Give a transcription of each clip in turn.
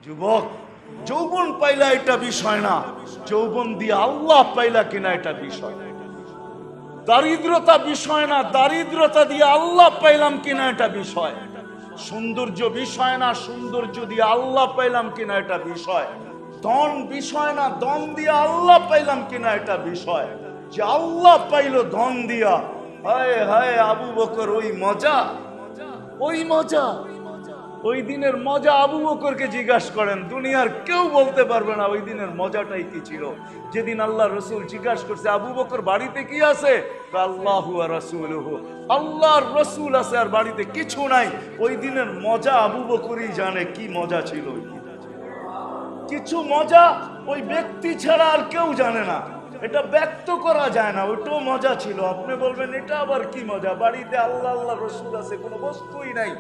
যুবক, যৌবন পাইলা এটা বিষয় না, যৌবন দিয়ে আল্লাহ পাইলা কিনা এটা বিষয়। দারিদ্রতা বিষয় না, দারিদ্রতা দিয়ে আল্লাহ পাইলাম কিনা এটা বিষয়। সৌন্দর্য বিষয় না, সৌন্দর্য দিয়ে আল্লাহ পাইলাম কিনা এটা বিষয়। ধন বিষয় না, ধন দিয়ে আল্লাহ পাইলাম কিনা এটা বিষয়। যে আল্লাহ পাইল ধন দিয়া, হায় হায় আবু বকর ওই মজা, ওই মজা, ওই দিনের মজা আবু বকরকে জিজ্ঞাসা করেন, দুনিয়ার কেউ বলতে পারবে না ওই দিনের মজাটাই কি ছিল। যেদিন আল্লাহ রসুল জিজ্ঞাসা করছে আবু বকর বাড়িতে কি আছে, আল্লাহু ওয়া রাসূলুহু, আল্লাহর রসুল আছে আর বাড়িতে কিছু নাই। ওই দিনের মজা আবু বকরই জানে কি মজা ছিল। কিছু মজা ওই ব্যক্তি ছাড়া আর কেউ জানে না, এটা ব্যক্ত করা যায় না। ওইটাও মজা ছিল। আপনি বলবেন এটা আবার কি মজা, বাড়িতে আল্লাহ আল্লাহ রসুল আছে, কোনো বস্তুই নাই,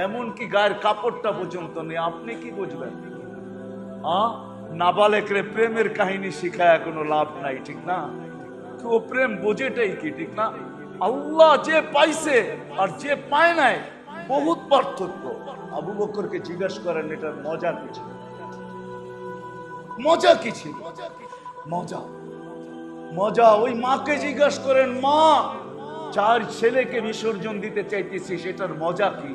এমনকি গায়ের কাপড়টা পর্যন্ত নেই, আপনি কি বুঝবেন? নাবালেকরে প্রেমের কাহিনী শিখায় কোনো লাভ নাই, ঠিক না? ও প্রেম বোঝেটাই কি, ঠিক না? আল্লাহ যে পাইছে আর যে পায় নাই বহুত পার্থক্য। আবু বকরকে জিজ্ঞাসা করেন এটার মজা কি ছিল, মজা কি ছিল? মজা মজা ওই মাকে জিজ্ঞাসা করেন, মা 4 ছেলেকে বিসর্জন দিতে চাইতেছি, সেটার মজা কি?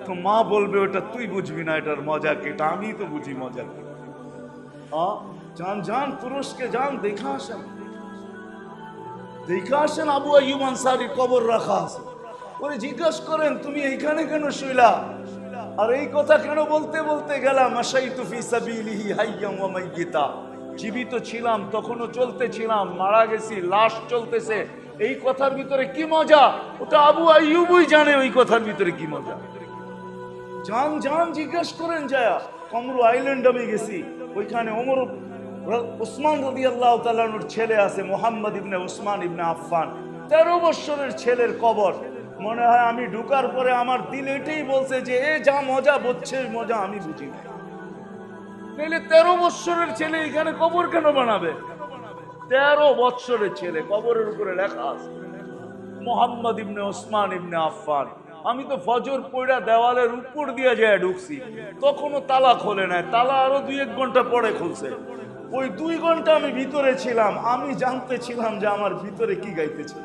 তো মা বলবে ওটা তুই বুঝবি না, এটার মজা কি, এটা আমি তো বুঝি মজা কি। যান যান তুরস্কে যান, দেখা আসেন, দেখা আসেন। আবু আইয়ুব আনসারী কবর রাখা আছে, ওরে জিজ্ঞাসা করেন তুমি এইখানে কেন শুইলা, আর এই কথা কেন বলতে বলতে গেলাম, মাশাইতু ফি সাবিলিহি হাইয়াম ওয়া মাইয়িতা, জীবিত ছিলাম তখনও চলতেছিলাম, মারা গেছি লাশ চলতেছে, এই কথার ভিতরে কি মজা? ওটা আবু আইয়ুবই জানে ওই কথার ভিতরে কি মজা। যান যান জিজ্ঞেস করেন যায়া। কমরু আইল্যান্ড আমি গেছি, ওইখানে ওমর উসমান রাদিয়াল্লাহু তাআলা আনহুর ছেলে আছে, মুহাম্মদ ইবনে উসমান ইবনে আফফান, 13 বছরের ছেলের কবর। মনে হয় আমি ঢুকার পরে আমার দিল এটাই বলছে যে এ যা মজা বুঝছে মজা আমি বুঝি না। 13 বছরের ছেলে এখানে কবর কেন বানাবে? 13 বছরের ছেলে, কবরের উপরে লেখা আছে মুহাম্মদ ইবনে উসমান ইবনে আফফান। আমি তো ফজর পড়া দেওয়ালের উপর দিয়ে যায় ঢুকছি, তখনও তালা খোলে নাই, তালা আরো 2-1 ঘন্টা পরে খুলছে। ওই 2 ঘন্টা আমি ভিতরে ছিলাম, আমি জানতে ছিলাম যে আমার ভিতরে কি গাইতেছে।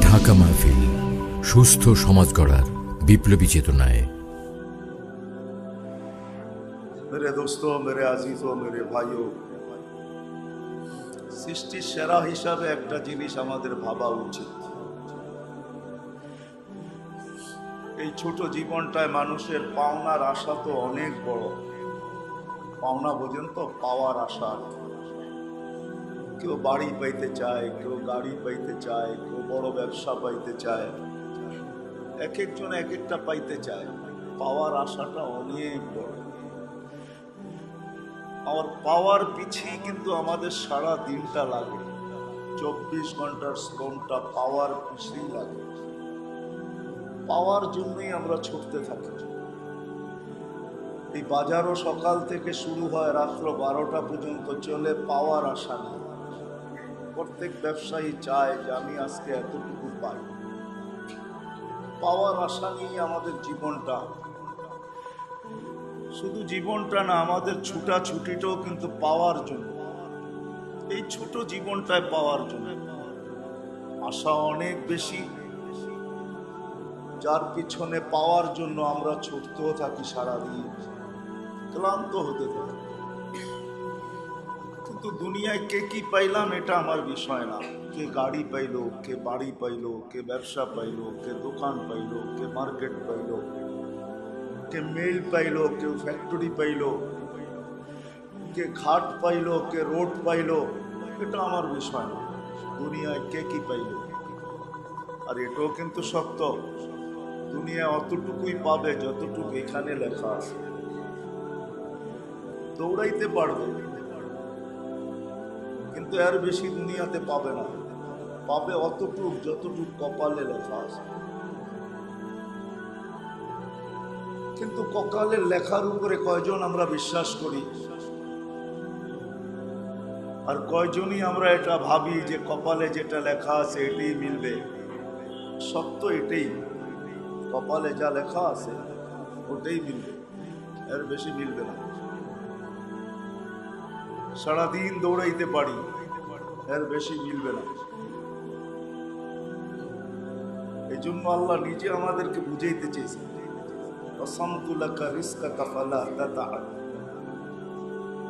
ঢাকা মাহফিল, সুস্থ সমাজ গড়ার বিপ্লবী চেতনায়। मेरे दोस्तों, मेरे अजीजों, मेरे भाइयों, সৃষ্টির সেরা হিসাবে একটা জিনিস আমাদের ভাবা উচিত। এই ছোট জীবনটায় মানুষের পাওনার আশা তো অনেক বড়। পাওনা বোঝেন তো, পাওয়ার আশা। কেউ বাড়ি পাইতে চায়, কেউ গাড়ি পাইতে চায়, কেউ বড় ব্যবসা পাইতে চায়, এক একজন এক একটা পাইতে চায়। পাওয়ার আশাটা অনেক বড়। আমার পাওয়ার পিছিয়ে কিন্তু আমাদের সারা দিনটা লাগে, 24 ঘন্টার শ্রমটা পাওয়ার পিছিয়ে লাগে। পাওয়ার জন্যই আমরা ছুটতে থাকি। এই বাজারও সকাল থেকে শুরু হয়, রাত্র 12টা পর্যন্ত চলে, পাওয়ার আশা নেই। প্রত্যেক ব্যবসায়ী চায় যে আমি আজকে এতটুকু পাই। পাওয়ার আশা নিয়ে আমাদের জীবনটা, শুধু জীবনটা না, আমাদের ছুটাছুটিটাও কিন্তু পাওয়ার জন্য। এই ছোট জীবনটায় পাওয়ার জন্য আশা অনেক বেশি, যার পিছনে পাওয়ার জন্য আমরা ছুটতেও থাকি সারাদিন, ক্লান্ত হতে থাকি। কিন্তু দুনিয়ায় কে কি পাইলাম এটা আমার বিষয় না। কে গাড়ি পাইলো, কে বাড়ি পাইলো, কে ব্যবসা পাইলো, কে দোকান পাইলো, কে মার্কেট পাইলো, কে মিল পাইলো, কেউ ফ্যাক্টরি পাইলো, কে ঘাট পাইলো, কে রোড পাইলো, এটা আমার বিষয় না। দুনিয়ায় কে কি পাইলো, আর এটাও কিন্তু সত্য, দুনিয়ায় অতটুকুই পাবে যতটুকু এখানে লেখা আছে। দৌড়াইতে পারবে কিন্তু এর বেশি দুনিয়াতে পাবে না। পাবে অতটুক যতটুক কপালে লেখা আছে। কিন্তু কপালের লেখার উপরে কয়জন আমরা বিশ্বাস করি, আর কয়জনই আমরা এটা ভাবি যে কপালে যেটা লেখা আছে এটাই মিলবে। সত্য এটাই, কপালে যা লেখা আছে ওটাই মিলবে, এর বেশি মিলবে না। সারাদিন দৌড়াইতে পারি, এর বেশি মিলবে না। এই জন্য আল্লাহ নিজে আমাদেরকে বুঝাইতে চেয়েছেন,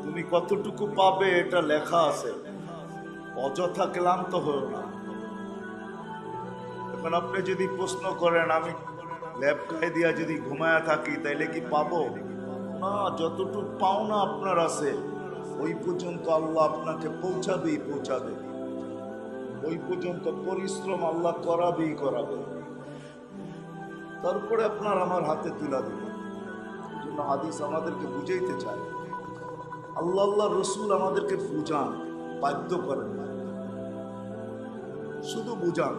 তুমি কতটুকু পাবে এটা লেখা আছে, অযথা ক্লান্ত হও না। এখন আপনি যদি প্রশ্ন করেন আমি ল্যাব খাই দিয়া যদি ঘুমায়া থাকি তাইলে কি পাবো না? যতটুকু পাওনা আপনার আছে ওই পর্যন্ত আল্লাহ আপনাকে পৌঁছাবেই পৌঁছাবে, ওই পর্যন্ত পরিশ্রম আল্লাহ করাবেই করাবে, তারপরে আপনার আমার হাতে তুলা দেবে। এই জন্য হাদিস আমাদেরকে বুঝাইতে চায়, আল্লাহ আল্লাহ রসুল আমাদেরকে বুঝান, বাধ্য করেন না, শুধু বুঝান।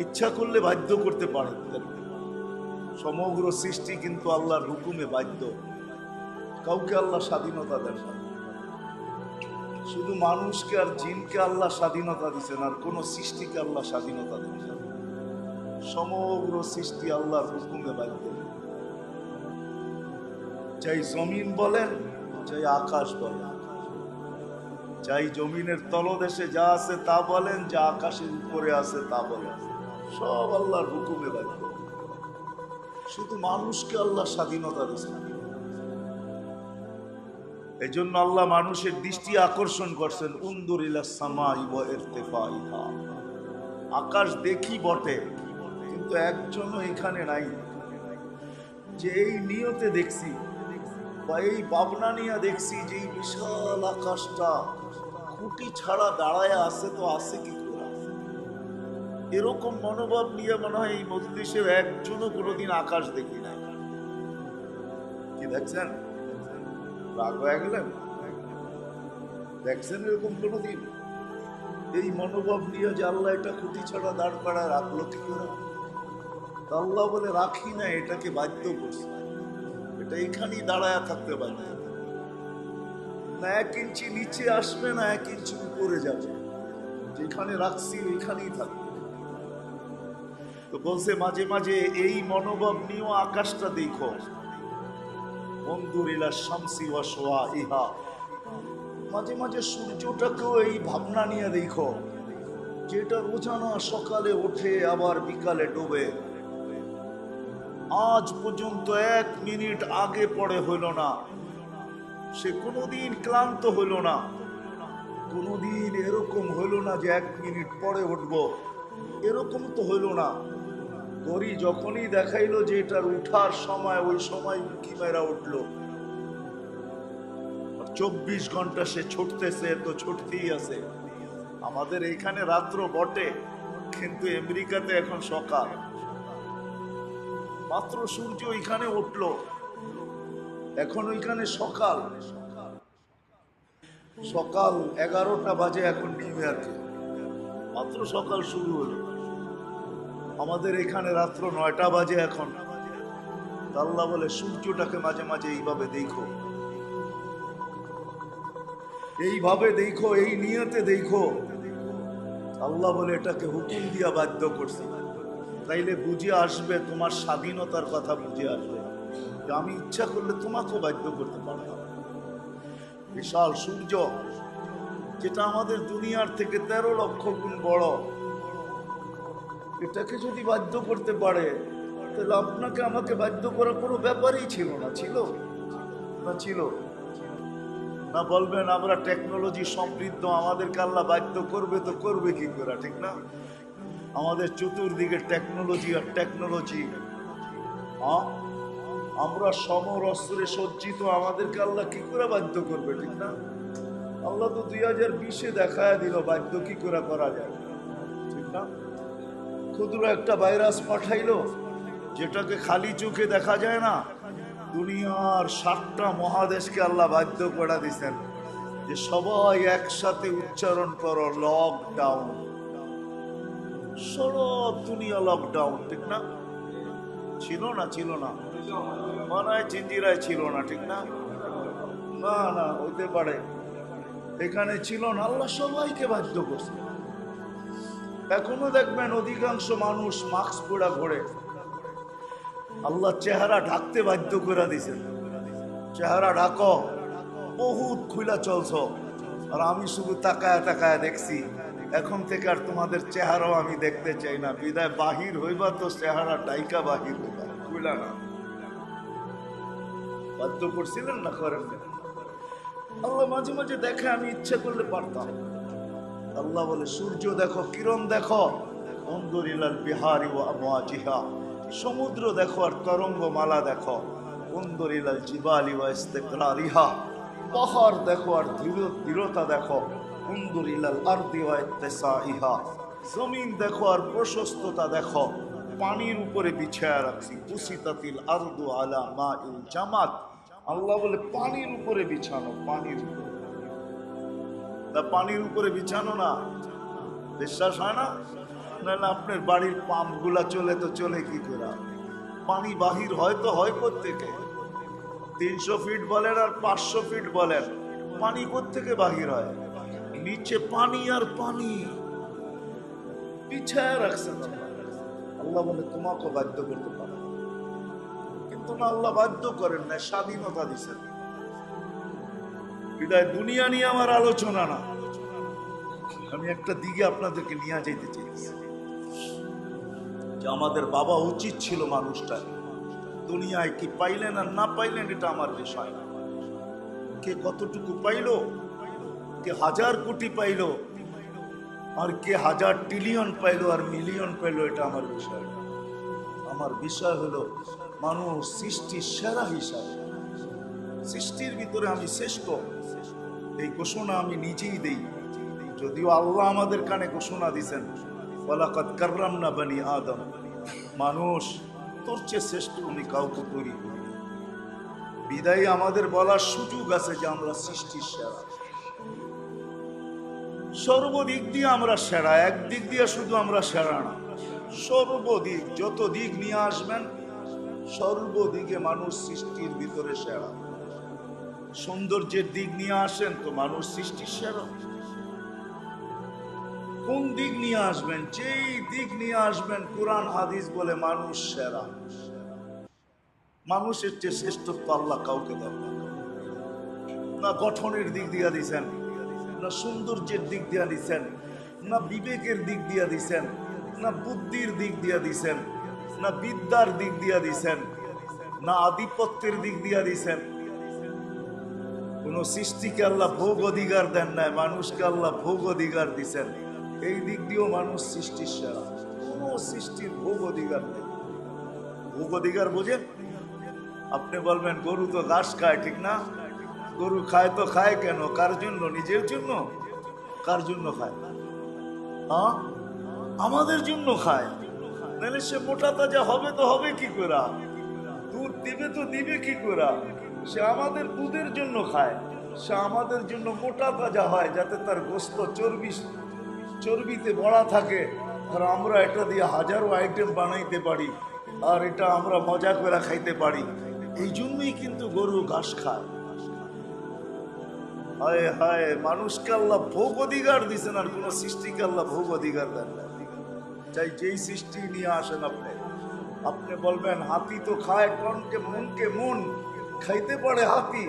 ইচ্ছা করলে বাধ্য করতে পারেন, সমগ্র সৃষ্টি কিন্তু আল্লাহর হুকুমে বাধ্য, কাউকে আল্লাহ স্বাধীনতা দেন না। শুধু মানুষকে আর জিনকে আল্লাহ স্বাধীনতা দিচ্ছেন, আর কোন সৃষ্টিকে আল্লাহ স্বাধীনতা দেন না। সমগ্র সৃষ্টি আল্লাহর হুকুমে বাধ্য, চাই জমিন বলেন চাই আকাশ বলেন, চাই জমিনের তলদেশে যা আছে তা বলেন, যা আকাশের উপরে আছে তা বলেন, সব আল্লাহর হুকুমে বাধ্য। শুধু মানুষকে আল্লাহ স্বাধীনতা দিচ্ছেন। এই জন্য আল্লাহ মানুষের দৃষ্টি আকর্ষণ করছেন, উনদুর ইলাস সামাই ওয়া ইরতিফাইহা। আকাশ দেখি বটে, কিন্তু একজনও এখানে নাই যে এই নিয়তে দেখছি বা এই ভাবনা নিয়ে দেখছি যে এই বিশাল আকাশটা খুঁটি ছাড়া দাঁড়ায় আছে, তো আছে কি করে? এরকম মনোভাব নিয়ে মনে হয় এই মজলিসের একজনও কোনোদিন আকাশ দেখি নাই। কি দেখছেন? রাগ হয়ে গেলেন? দেখছেন এরকম কোনোদিন? এই মনোভাব নিয়ে যে আল্লাহ এটা খুঁটি ছাড়া দাঁড় করায় রাখলো কি করে? আল্লাহ বলে রাখি না, এটাকে বাধ্য করছে, এটা এখানেই দাঁড়ায় থাকতে বাধ্য না। 1 ইঞ্চি নিচে আসবে না, 1 ইঞ্চি উপরে যাবে, যেখানে রাখছি ওইখানেই থাকবে। তো বলছে মাঝে মাঝে এই মনোভাব নিয়েও আকাশটা দেখো, বন্ধুরিলা শামসি ওয়া শাওয়াইহা। মাঝে মাঝে সূর্যটাকেও এই ভাবনা নিয়ে দেখো, যেটা রোজানা সকালে ওঠে আবার বিকালে ডোবে। আজ পর্যন্ত 1 মিনিট আগে পরে হইল না, সে কোনোদিন ক্লান্ত হইল না, কোনোদিন এরকম হইল না যে 1 মিনিট পরে উঠব, এরকম তো হইল না। ঘড়ি যখনই দেখাইলো যে এটার উঠার সময়, ওই সময় কি মেরা উঠলো। 24 ঘন্টা সে ছুটতেছে, তো ছুটতেই আছে। আমাদের এইখানে রাত্র বটে, কিন্তু আমেরিকাতে এখন সকাল। মাত্র সূর্য ওইখানে উঠলো, এখন ওইখানে সকাল। সকাল 11টা বাজে এখন নিউ ইয়র্কে, মাত্র সকাল শুরু হলো। আমাদের এখানে রাত্র 9টা বাজে এখন। আল্লাহ বলে সূর্যটাকে মাঝে মাঝে এইভাবে দেখো, এইভাবে দেখো, এই নিয়তে দেখো। আল্লাহ বলে এটাকে হুকুম দিয়া বাধ্য করছি, তাইলে বুঝে আসবে, তোমার স্বাধীনতার কথা বুঝে আসবে যে আমি ইচ্ছা করলে তোমাকেও বাধ্য করতে পারতাম। বিশাল সূর্য, যেটা আমাদের দুনিয়ার থেকে 13 লক্ষ গুণ বড়, এটাকে যদি বাধ্য করতে পারে, তাহলে আপনাকে আমাকে বাধ্য করার কোনো ব্যাপারই ছিল না। ছিল না? ছিল না? বলবেন আমরা টেকনোলজি সমৃদ্ধ, আমাদেরকে আল্লাহ বাধ্য করবে, তো করবে কি করে? ঠিক না? আমাদের চতুর্দিকে টেকনোলজি আর টেকনোলজি। আমরা সমর অস্ত্রে সজ্জিত, আমাদেরকে আল্লাহ কি করে বাধ্য করবে? ঠিক না? আল্লাহ তো 2020-এ দেখায় দিল বাধ্য কি করে করা যায়। ঠিক না? ক্ষুদ্র একটা ভাইরাস পাঠাইলো, যেটাকে খালি চোখে দেখা যায় না। দুনিয়ার 7টা মহাদেশকে আল্লাহ বাধ্য করে দিচ্ছেন যে সবাই একসাথে উচ্চারণ করো লকডাউন। সব দুনিয়া লকডাউন। ঠিক না? ছিল না? ছিল না? মনে হয় চিঞ্জিরায় ছিল না। ঠিক না? না না, হইতে পারে এখানে ছিল না। আল্লাহ সবাইকে বাধ্য করছে। এখনো দেখবেন অধিকাংশ মানুষ মাস্ক পরা ঘোরে, আল্লাহ চেহারা ঢাকতে বাধ্য করে দিছেন, চেহারা ঢাকো, বহুত খুলা চলছ। আর আমি শুধু তাকায় তাকায় দেখছি, এখন থেকে আর তোমাদের চেহারাও আমি দেখতে চাই না। বিদায় বাহির হইবা তো চেহারা ডাইকা বাহির হইবা, খুলা না। বাধ্য করছিলেন না, করেন না। আল্লাহ মাঝে মাঝে দেখে, আমি ইচ্ছা করলে পারতাম। আল্লাহ বলে সূর্য দেখো, কিরণ দেখো, অন্দরিলাল বিহারি ওয়া আমওয়াজিহা, সমুদ্র দেখো আর তরঙ্গমালা দেখো, অন্দরিলাল জিবালি ওয়া ইস্তিকরারিহা, পাহাড় দেখো আর দৃঢ়তা দেখো, অন্দরিলাল আরদি ওয়া ইত্তিসাইহা, জমিন দেখো আর প্রশস্ততা দেখো, পানির উপরে বিছায়া রাখছি, কুসিতাতিল আরদু আলা মাইল জামাত। আল্লাহ বলে পানির উপরে বিছানো, পানির উপরে। তা পানির উপরে বিছানো না, বিশ্বাস হয় না? না আপনার বাড়ির পাম্প গুলা চলে তো চলে কি করে? পানি বাহির হয়তো হয় কোত্থেকে? 300 ফিট বলেন আর 500 ফিট বলেন, পানি কোত্থেকে বাহির হয়? নিচে পানি আর পানি বিছায়া রাখছেন। আল্লাহ বলে তোমাকে বাধ্য করতে পারে, কিন্তু না, আল্লাহ বাধ্য করেন না, স্বাধীনতা দিচ্ছেন। বিদায় দুনিয়া নিয়ে আমার আলোচনা না, আমি একটা দিকে আপনাদেরকে নিয়ে যেতে চাইছি যে আমাদের বাবা উচিত ছিল মানুষটা। দুনিয়ায় কি পাইলেন আর না পাইলেন এটা আমার বিষয় না। কে কতটুকু পাইলো, কে 1000 কোটি পাইলো আর কে 1000 ট্রিলিয়ন পাইলো আর মিলিয়ন পাইলো, এটা আমার বিষয় না। আমার বিষয় হলো মানুষ সৃষ্টির সেরা হিসাবে, সৃষ্টির ভিতরে আমি শ্রেষ্ঠ, এই ঘোষণা আমি নিজেই দেই। যদিও আল্লাহ আমাদের কানে ঘোষণা দিছেন, ওয়ালাকাদ কাররামনা বানি আদম, মানুষ তোর চেয়ে শ্রেষ্ঠ আমি কাউকে তৈরি করি। বিদায়ী আমাদের বলার সুযোগ আছে যে আমরা সৃষ্টির সেরা, সর্বদিক দিয়ে আমরা সেরা। একদিক দিয়ে শুধু আমরা সেরা না, সর্বদিক, যত দিক নিয়ে আসবেন সর্বদিকে মানুষ সৃষ্টির ভিতরে সেরা। সৌন্দর্যের দিক নিয়ে আসেন তো মানুষ সৃষ্টির সেরা। কোন দিক নিয়ে আসবেন, যেই দিক নিয়ে আসবেন কোরআন হাদিস বলে মানুষ সেরা। মানুষের চেয়ে শ্রেষ্ঠত্ব আল্লাহ কাউকে দেন না। গঠনের দিক দিয়ে দিছেন, না সৌন্দর্যের দিক দিয়ে দিছেন, না বিবেকের দিক দিয়ে দিছেন, না বুদ্ধির দিক দিয়ে দিছেন, না বিদ্যার দিক দিয়ে দিছেন, না আধিপত্যের দিক দিয়ে দিছেন। কোন সৃষ্টিকে আল্লাহ ভোগ অধিকার দেন নাই, মানুষকে আল্লাহ ভোগ অধিকার দিছেন। এই দিক দিয়েও মানুষ সৃষ্টির সেরা। কোন সৃষ্টির ভোগ অধিকার নেই। ভোগ অধিকার বোঝেন? আপনি বলবেন গরু তো ঘাস খায়, ঠিক না? গরু খায় তো খায় কেন? কার জন্য? নিজের জন্য? কার জন্য খায়? হ্যাঁ, আমাদের জন্য খায়। নাহলে সে মোটা তাজা হবে তো হবে কি করে? দুধ দিবে তো দিবে কি করে? সে আমাদের দুধের জন্য খায়, সে আমাদের জন্য মোটা তাজা হয়, যাতে তার গোস্ত চর্বিতে ভরা থাকে। আর আমরা এটা দিয়ে হাজারো আইটেম বানাইতে পারি, আর এটা আমরা মজা করে খাইতে পারি। এই জন্যই কিন্তু গরু ঘাস খায়। হায় হায়, মানুষকে আল্লাহ ভোগ অধিকার দিচ্ছেন, আর কোন সৃষ্টিকে আল্লাহ ভোগ অধিকার দেন না। চাই যেই সৃষ্টি নিয়ে আসেন আপনি বলবেন হাতি তো খায়, মনকে মন খাইতে পারে হাতি,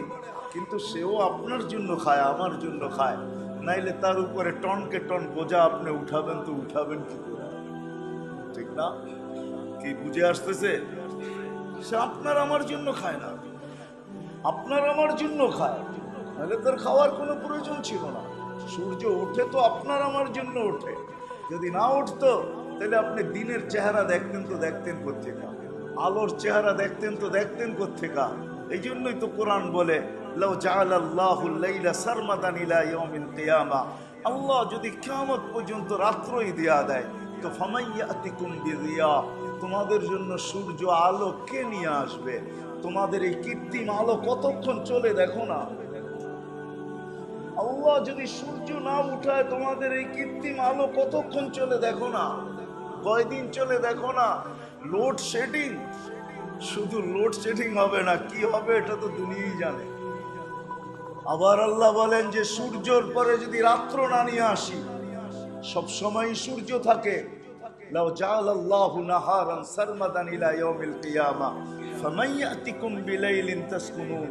কিন্তু সেও আপনার জন্য খায়, আমার জন্য খায়। নাইলে তার উপরে টনকে টন বোঝা আপনি উঠাবেন তো উঠাবেন কি করে? ঠিক না? কি বুঝে আসতেছে? সে আপনার আমার জন্য খায় না, আপনার আমার জন্য খায়। নাহলে তার খাওয়ার কোনো প্রয়োজন ছিল না। সূর্য ওঠে তো আপনার আমার জন্য ওঠে। যদি না উঠতো তাহলে আপনি দিনের চেহারা দেখতেন তো দেখতেন কোত্থেকা, আলোর চেহারা দেখতেন তো দেখতেন কোত্থেকা। এই জন্যই তো কোরআন বলে লাউ জাআলাল্লাহুল লাইলা সারমাদান ইলা ইয়াউমিল কিয়ামা, আল্লাহ যদি কিয়ামত পর্যন্ত রাত্রই দেয়া দেয় তো ফামাইয়াতিকুম বিদিয়া, তোমাদের জন্য সূর্য আলো কে নিয়ে আসবে? তোমাদের এই কৃত্রিম আলো কতক্ষণ চলে দেখো না। আল্লাহ যদি সূর্য না উঠায় তোমাদের এই কৃত্রিম আলো কতক্ষণ চলে দেখো না, কয়দিন চলে দেখো না। লোডশেডিং, শুধু লোডশেডিং হবে না, কি হবে এটা তো দুনিয়াই জানে। আবার আল্লাহ বলেন যে সূর্যর পরে যদি রাত্র না নিয়ে আসি, সব সময় সূর্য থাকে, লাউ জাআলাল্লাহু নাহারান সারমাদান ইলা ইয়াউমিল কিয়ামা ফামান ইয়াতিকুম বিলাইলিন তাসকুনুন।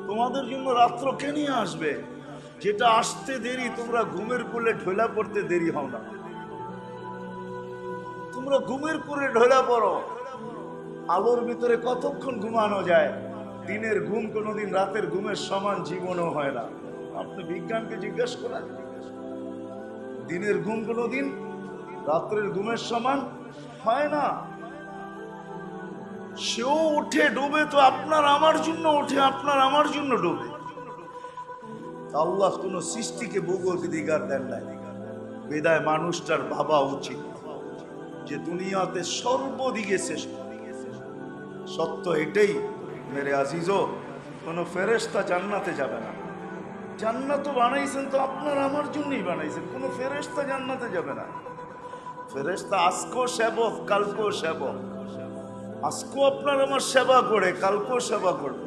তোমাদের জন্য রাত্র কে নিয়ে আসবে যেটা আসতে দেরি, তোমরা ঘুমের কোলে ঢোলা পড়তে দেরি হও না। তোমরা ঘুমের কোলে ঢোলা পড়ো। আলোর ভিতরে কতক্ষণ ঘুমানো যায়? দিনের ঘুম কোনোদিন রাতের ঘুমের সমান জীবনও হয় না। আপনি বিজ্ঞানকে জিজ্ঞেস করেন, দিনের ঘুম কোনোদিন রাত্রের ঘুমের সমান হয় না। সেও উঠে ডুবে তো আপনার আমার জন্য ওঠে, আপনার আমার জন্য ডুবে। আল্লাহ কোন সৃষ্টিকে ভোগাধিকার দেন নাই, বিদায় মানুষটার ভাবা উচিত যে দুনিয়াতে সর্বদিকে শ্রেষ্ঠ। সত্য এটাই মেরে আজিজো, কোন ফেরেশতা জান্নাতে যাবে না। জান্নাত বানাইছেন তো আপনার আমার জন্যই বানাইছেন, কোন ফেরেশতা জান্নাতে যাবে না। ফেরেশতা আজকেও সেবক, কালকেও সেবক। আজকেও আপনার আমার সেবা করে, কালকেও সেবা করবে।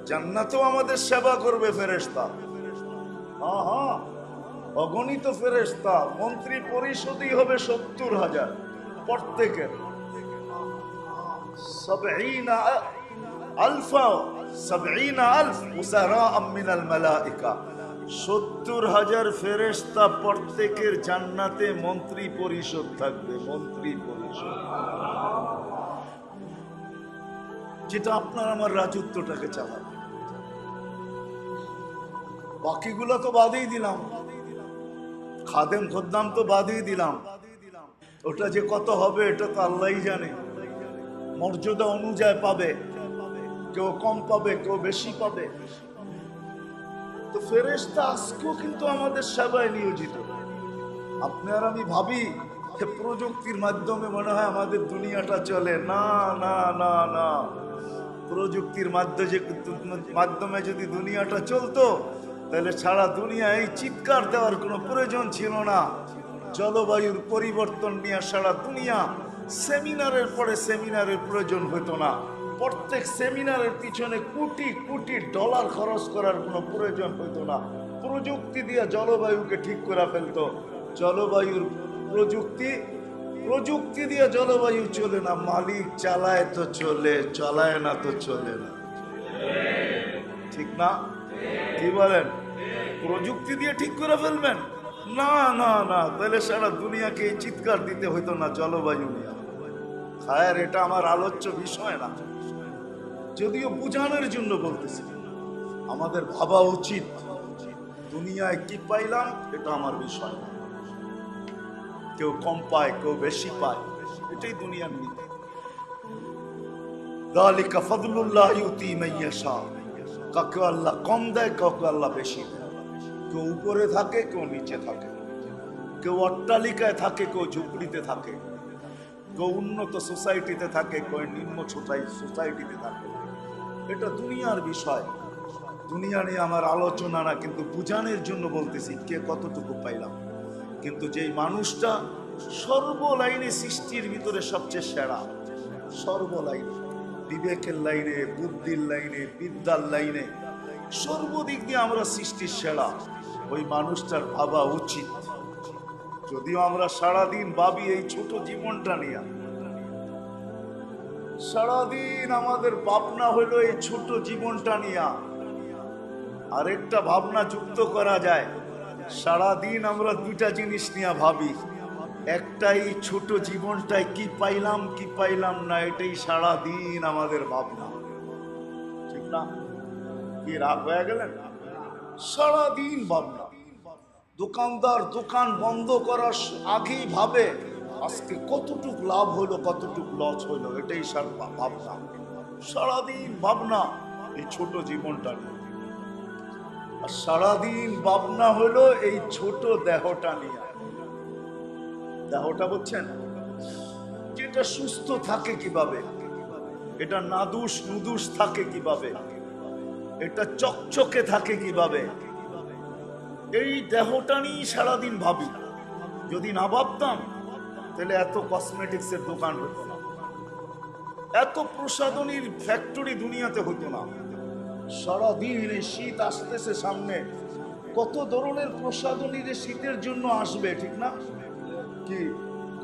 জান্নাতেও আমাদের সেবা করবে ফেরেশতা। হ্যাঁ হ্যাঁ, অগণিত ফেরেশতা। মন্ত্রী পরিষদই হবে 70,000 প্রত্যেকের। 70,000 ফেরেশতা, প্রত্যেকের জান্নাতে মন্ত্রী পরিষদ থাকবে। মন্ত্রী পরিষদ যেটা আপনার আমার রাজত্বটাকে চালাবে। বাকিগুলো তো বাদেই দিলাম, খাদেম খদ্দাম তো বাদেই দিলাম। ওটা যে কত হবে এটা তো আল্লাহই জানে। মর্যাদা অনুযায়ী পাবে, কেউ কম পাবে, কেউ বেশি পাবে। তো ফেরেশতা আজকেও কিন্তু আমাদের সেবায় নিয়োজিত। আপনি আর আমি ভাবি প্রযুক্তির মাধ্যমে মনে হয় আমাদের দুনিয়াটা চলে। না না না না, প্রযুক্তির মাধ্যমে যদি দুনিয়াটা চলতো তাহলে সারা দুনিয়া এই চিৎকার দেওয়ার কোনো প্রয়োজন ছিল না। জলবায়ুর পরিবর্তন নিয়ে সারা দুনিয়া সেমিনারের পরে সেমিনারের প্রয়োজন হতো না। প্রত্যেক সেমিনারের পিছনে কোটি কোটি ডলার খরচ করার কোনো প্রয়োজন হতো না। প্রযুক্তি দিয়ে জলবায়ুকে ঠিক করে ফেলতো। জলবায়ুর প্রযুক্তি দিয়ে জলবায়ু চলে না, মালিক চালায় তো চলে, চালায় না তো চলে না। ঠিক না? কি বলেন? প্রযুক্তি দিয়ে ঠিক করে ফেলবেন? না না না, তাহলে সারা দুনিয়াকে এই চিৎকার দিতে হইতো না জলবায়ু নিয়ে। খায়ের, এটা আমার আলোচ্য বিষয় না, যদিও বুঝানোর জন্য বলতেছি। আমাদের ভাবা উচিত দুনিয়ায় কি পাইলাম এটা আমার বিষয় না। কেউ কম পায়, কেউ বেশি পায়, এটাই দুনিয়ার নীতি। যালিকা ফাদলুল্লাহ ইউতি মান ইয়াশা। কাউকে আল্লাহ কম দেয়, কাউকে আল্লাহ বেশি দেয়। কেউ উপরে থাকে, কেউ নিচে থাকে। কেউ অট্টালিকায় থাকে, কেউ ঝুপড়িতে থাকে। কেউ উন্নত সোসাইটিতে থাকে, কেউ নিম্ন সোসাইটিতে থাকে। এটা দুনিয়ার বিষয়। দুনিয়া নিয়ে আমার আলোচনা না, কিন্তু বুঝানোর জন্য বলতেছি কে কতটুকু পাইলাম। কিন্তু যেই মানুষটা সর্বলাইনে সৃষ্টির ভিতরে সবচেয়ে সেরা, সর্বলাইনে, বিবেকের লাইনে, বুদ্ধির লাইনে, বিদ্যার লাইনে, সর্বদিক দিয়ে আমরা সৃষ্টির সেরা, ওই মানুষটার ভাবা উচিত। যদিও আমরা সারাদিন ভাবি এই ছোট জীবনটা নিয়ে, সারাদিন আমাদের ভাবনা হলো এই ছোট জীবনটা নিয়ে। আরেকটা ভাবনা যুক্ত করা যায়, সারাদিন আমরা দুইটা জিনিস নিয়ে ভাবি। একটাই ছোট জীবনটায় কি পাইলাম কি পাইলাম না, এটাই সারাদিন আমাদের ভাবনা। ঠিক না? কি রাগ হয়ে গেলেন? সারাদিন ভাবনা। দোকানদার দোকান বন্ধ করার আগেই ভাবে আজকে কতটুক লাভ হলো, কতটুক লস হলো, এটাই ভাবনা। সারাদিন ভাবনা এই ছোট জীবনটা নিয়ে। আর সারাদিন ভাবনা হলো এই ছোট দেহটা নিয়ে। দেহটা বুঝছেন, যেটা সুস্থ থাকে কিভাবে, এটা নাদুস নুদুস থাকে কিভাবে, এটা চকচকে থাকে কিভাবে, এই দেহটা নিয়ে সারাদিন ভাবি। যদি না ভাবতাম তাহলে এত কসমেটিক্সের দোকান হতো না, এত প্রসাধনীর ফ্যাক্টরি দুনিয়াতে হতো না। সারাদিন এই শীত আসতেছে সামনে, কত ধরনের প্রসাধনী যে শীতের জন্য আসবে, ঠিক না? কি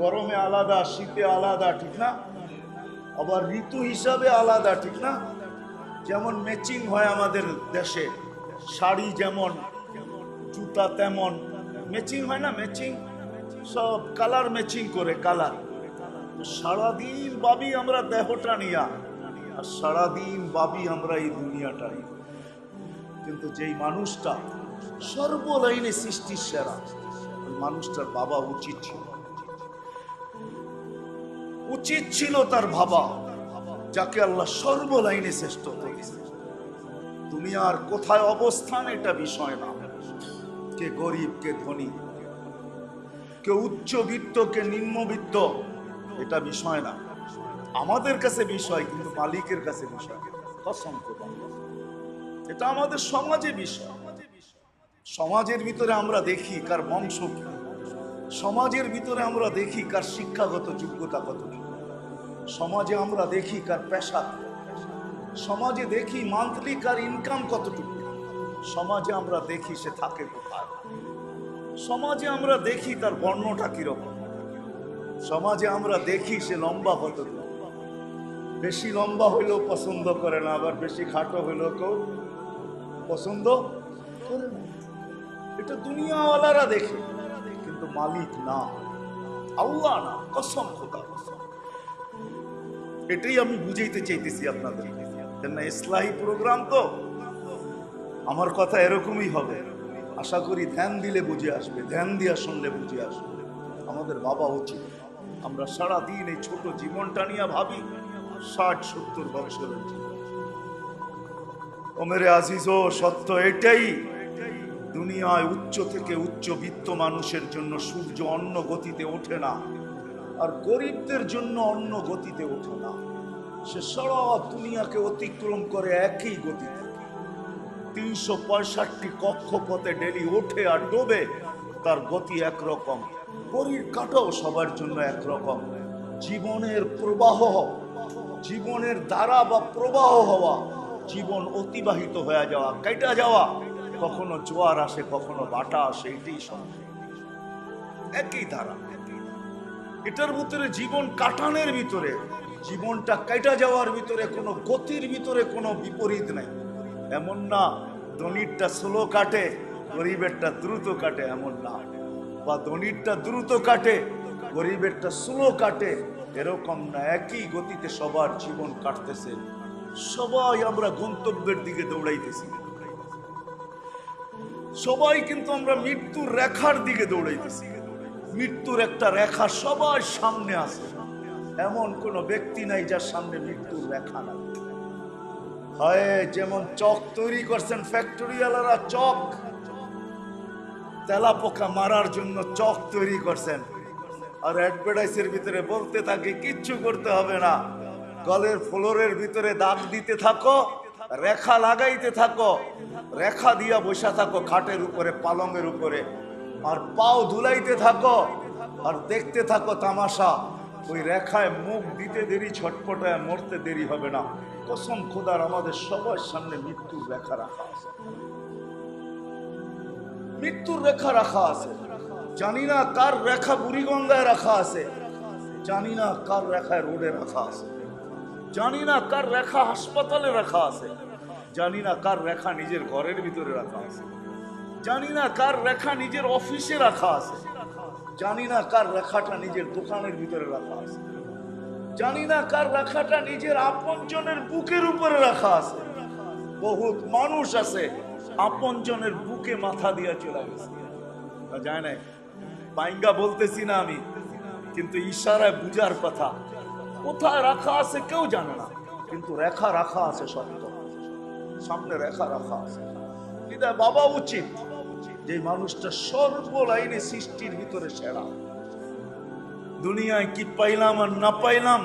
গরমে আলাদা, শীতে আলাদা, ঠিক না? আবার ঋতু হিসাবে আলাদা, ঠিক না? যেমন ম্যাচিং হয় আমাদের দেশে, শাড়ি যেমন, জুতা তেমন ম্যাচিং হয় না? ম্যাচিং, সব কালার ম্যাচিং করে, কালার। সারাদিন ভাবি আমরা দেহটা নিয়া, আর সারাদিন ভাবি আমরা এই দুনিয়াটা নিয়ে। কিন্তু যেই মানুষটা সর্বলাইনে সৃষ্টির সেরা, ওই মানুষটার বাবা উচিত ছিল তার বাবা, যাকে আল্লাহ সর্বলাইনে শ্রেষ্ঠ করেছে। দুনিয়ার কোথায় অবস্থান এটা বিষয় না, কে গরিব কে ধনী, কে উচ্চবিত্ত কে নিম্নবিত্ত, এটা বিষয় না। আমাদের কাছে বিষয়, কিন্তু মালিকের কাছে বিষয়। এটা আমাদের সমাজে বিষয়। সমাজের ভিতরে আমরা দেখি কার বংশ কি, সমাজের ভিতরে আমরা দেখি কার শিক্ষাগত যোগ্যতা কত, সমাজে আমরা দেখি কার পেশা, সমাজে দেখি মান্থলি কার ইনকাম কতটুকু, সমাজে আমরা দেখি সে থাকে কোথায়, সমাজে আমরা দেখি তার বর্ণটা কিরকম, সমাজে আমরা দেখি সে লম্বা কতটুকু। বেশি লম্বা হইলেও পছন্দ করে না, আবার বেশি খাটো হইলেও কেউ পছন্দ করে না। এটা দুনিয়াওয়ালারা দেখে, কিন্তু মালিক না, আল্লাহ না, কসম খোদা কসম। এটাই আমি বুঝাইতে চাইতেছি আপনাদের। কেন ইসলাহি প্রোগ্রাম তো, আমার কথা এরকমই হবে। আশা করি ধ্যান দিলে বুঝে আসবে, ধ্যান দিয়া শুনলে বুঝে আসবে। আমাদের ভাবা উচিত, আমরা সারাদিন এই ছোট জীবনটা নিয়ে ভাবি 60-70 বছরের জীবন। ও মেরে আজিজো, সত্য এটাই, দুনিয়ায় উচ্চ থেকে উচ্চবিত্ত মানুষের জন্য সূর্য অন্য গতিতে ওঠে না, আর গরিবদের জন্য অন্য গতিতে ওঠে না। সে সারা দুনিয়াকে অতিক্রম করে একই গতিতে। 365 কক্ষপথে ডেলি ওঠে আর ডোবে, তার গতি একরকম। ঘড়ির কাঁটাও সবার জন্য একরকম। জীবনের প্রবাহ, জীবনের ধারা বা প্রবাহ হওয়া, জীবন অতিবাহিত হয়ে যাওয়া, কেটে যাওয়া, কখনো জোয়ার আসে কখনো বাটা আসে, এটাই সব একই ধারা। এটার ভিতরে জীবন কাটানোর ভিতরে, জীবনটা কেটে যাওয়ার ভিতরে কোনো গতির ভিতরে কোনো বিপরীত নাই। এমন না ধনীরটা স্লো কাটে গরিবেরটা দ্রুত কাটে, এমন না। বা ধনীরটা দ্রুত কাটে গরিবেরটা স্লো কাটে, এরকম না। একই গতিতে সবার জীবন কাটতেছে, সবাই আমরা গন্তব্যের দিকে দৌড়াইতেছি, সবাই কিন্তু আমরা মৃত্যুর রেখার দিকে দৌড়াইতেছি। মৃত্যুর একটা রেখা সবার সামনে আছে, এমন কোন ব্যক্তি নাই যার সামনে মৃত্যুর রেখা নাই। হয় যেমন চক তৈরি করছেন ফ্যাক্টরিওয়ালারা, চক তেলা পোকা মারার জন্য চক তৈরি করছেন, আর অ্যাডভার্টাইজের ভিতরে বলতে থাকে কিচ্ছু করতে হবে না, গলের ফ্লোরের ভিতরে দাগ দিতে থাকো, রেখা লাগাইতে থাকো, রেখা দিয়া বসা থাকো খাটের উপরে পালঙের উপরে, আর পাও ধুলাইতে থাকো আর দেখতে থাকো তামাশা। ওই রেখায় মুখ দিতে দেরি, ছটপটায় মরতে দেরি হবে না। কসম খোদার, আমাদের সবার সামনে মৃত্যুর রেখা রাখা আছে, মৃত্যুর রেখা রাখা আছে। জানি না কার রেখা বুড়িগঙ্গায় রাখা আছে, জানি না কার রেখায় রোডে রাখা আছে, জানি না কার রেখা হাসপাতালে রাখা আছে, জানি না কার রেখা নিজের ঘরের ভিতরে রাখা আছে, জানি না কার রেখা নিজের অফিসে রাখা আছে, জানি না কার রেখাটা নিজের দোকানের ভিতরে রাখা আছে, জানি না কার রেখাটা নিজের আপনজনের বুকের উপরে রাখা আছে। বহুত মানুষ আছে আপনজনের বুকে মাথা দিয়া চলে গেছে, যায় না। বাইঙ্গা বলতেছি না আমি, কিন্তু ইশারায় বুঝার কথা। কোথায় রাখা আছে কেউ জানে না, কিন্তু রেখা রাখা আছে, সত্য সামনে রেখা রাখা আছে। বিদায় বাবা উচিত যে মানুষটা সর্বলাইনে সৃষ্টির ভিতরে সেরা। দুনিয়ায় কি পাইলাম আর না পাইলাম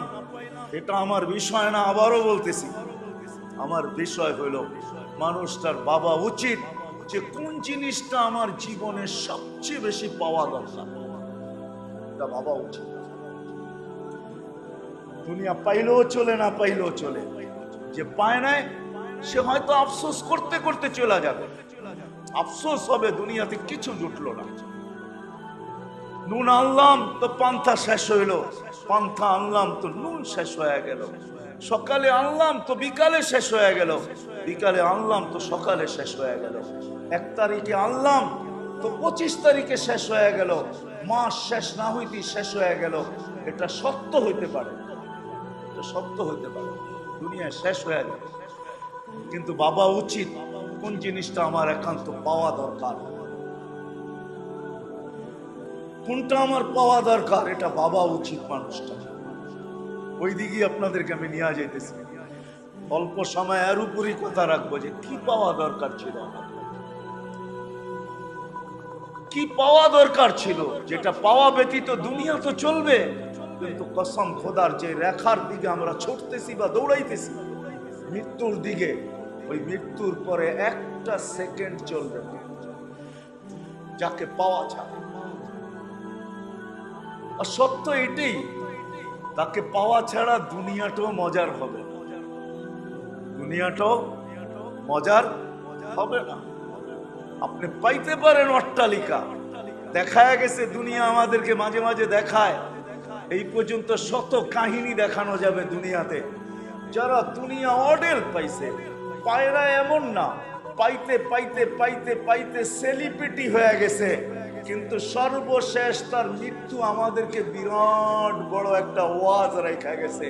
এটা আমার বিষয় না, আবারও বলতেছি, আমার বিষয় হইল মানুষটার বাবা উচিত যে কোন জিনিসটা আমার জীবনে সবচেয়ে বেশি পাওয়া দরকার, এটা বাবা উচিত। দুনিয়া পাইলেও চলে, না পাইলেও চলে। যে পায় নাই সে হয়তো আফসোস করতে করতে চলে যাবে, আফসোস হবে দুনিয়াতে কিছু জুটলো না। নুন আনলাম তো পান্থা শেষ হইল, পান্থা আনলাম তো নুন শেষ হয়ে গেল, সকালে আনলাম তো বিকালে শেষ হয়ে গেল, বিকালে আনলাম তো সকালে শেষ হয়ে গেল, 1 তারিখে আনলাম তো 25 তারিখে শেষ হয়ে গেল, মাস শেষ না হইতেই শেষ হয়ে গেল। এটা সত্য হইতে পারে, এটা সত্য হইতে পারে, দুনিয়ায় শেষ হয়ে গেল। কিন্তু বাবা উচিত কোন জিনিসটা আমার একান্ত পাওয়া দরকার, কোনটা আমার পাওয়া দরকার, এটা বাবা উচিত মানুষটা। ওই দিকে আপনাদেরকে আমি নিয়ে যাইতেছি। অল্প সময় এর উপরই কথা রাখবো যে কি পাওয়া দরকার ছিল আমার, কি পাওয়া দরকার ছিল, যেটা পাওয়া ব্যতীত দুনিয়া তো চলবে। কিন্তু কসম খোদার, যে রেখার দিকে আমরা ছুটতেছি বা দৌড়াইতেছি মৃত্যুর দিকে, ওই মৃত্যুর পরে একটা সেকেন্ড চলবে না যাকে পাওয়া যায়। আর সত্য এটাই, তাকে পাওয়া ছাড়া দুনিয়াটাও মজার হবে, দুনিয়াটাও মজার হবে না। আপনি পাইতে পারেন অট্টালিকা, দেখায় গেছে দুনিয়া আমাদেরকে মাঝে মাঝে দেখায়, এই পর্যন্ত শত কাহিনী দেখানো যাবে দুনিয়াতে। যারা দুনিয়া অডেল পাইছে, পায়রা এমন না, পাইতে পাইতে পাইতে পাইতে সেলিব্রিটি হয়ে গেছে, কিন্তু সর্বশেষ তার মৃত্যু আমাদেরকে বিরাট বড় একটা ওয়াজ রেখা গেছে